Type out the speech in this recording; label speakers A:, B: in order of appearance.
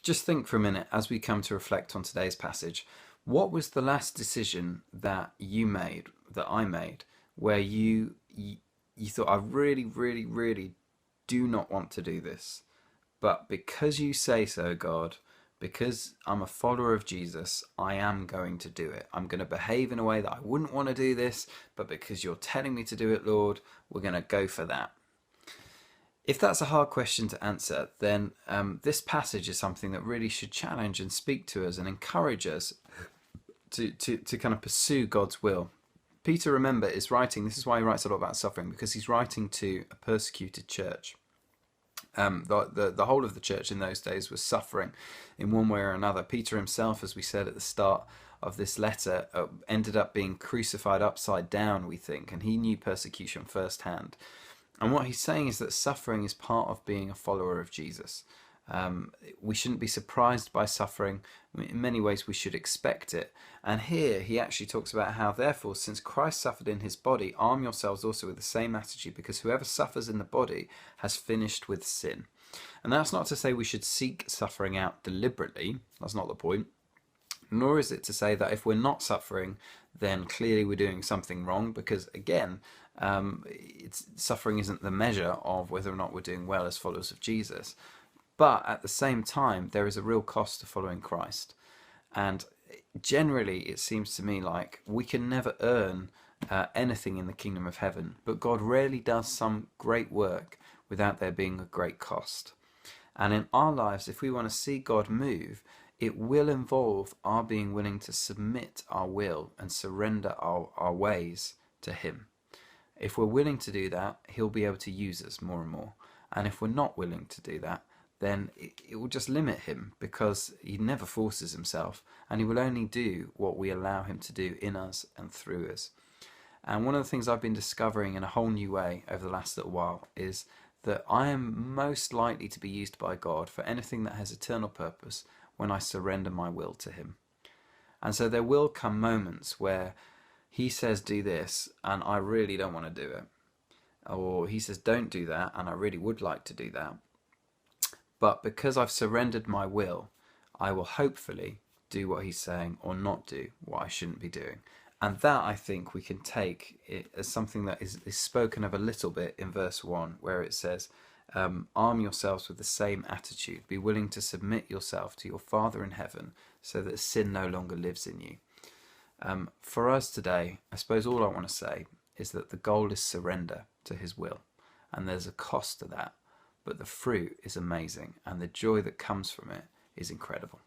A: Just think for a minute as we come to reflect on today's passage. What was the last decision that you made, that I made, where you thought, I really, really, really do not want to do this, but because you say so, God, because I'm a follower of Jesus, I am going to do it. I'm going to behave in a way that I wouldn't want to do this, but because you're telling me to do it, Lord, we're going to go for that. If that's a hard question to answer, then this passage is something that really should challenge and speak to us and encourage us to kind of pursue God's will. Peter, remember, is writing, this is why he writes a lot about suffering, because he's writing to a persecuted church. The whole of the church in those days was suffering in one way or another. Peter himself, as we said at the start of this letter, ended up being crucified upside down, we think, and he knew persecution firsthand. And what he's saying is that suffering is part of being a follower of Jesus. We shouldn't be surprised by suffering. In many ways, we should expect it. And here he actually talks about how, therefore, since Christ suffered in his body, arm yourselves also with the same attitude, because whoever suffers in the body has finished with sin. And that's not to say we should seek suffering out deliberately. That's not the point. Nor is it to say that if we're not suffering, then clearly we're doing something wrong, because again, suffering isn't the measure of whether or not we're doing well as followers of Jesus. But at the same time, there is a real cost to following Christ. And generally, it seems to me like we can never earn anything in the kingdom of heaven, but God rarely does some great work without there being a great cost. And in our lives, if we want to see God move, it will involve our being willing to submit our will and surrender our ways to Him. If we're willing to do that, He'll be able to use us more and more. And if we're not willing to do that, then it will just limit Him, because He never forces Himself, and He will only do what we allow Him to do in us and through us. And one of the things I've been discovering in a whole new way over the last little while is that I am most likely to be used by God for anything that has eternal purpose when I surrender my will to Him. And so there will come moments where He says do this and I really don't want to do it, or He says don't do that and I really would like to do that. But because I've surrendered my will, I will hopefully do what He's saying or not do what I shouldn't be doing. And that, I think, we can take it as something that is spoken of a little bit in verse 1, where it says, arm yourselves with the same attitude. Be willing to submit yourself to your Father in heaven so that sin no longer lives in you. For us today, I suppose all I want to say is that the goal is surrender to His will. And there's a cost to that. But the fruit is amazing, and the joy that comes from it is incredible.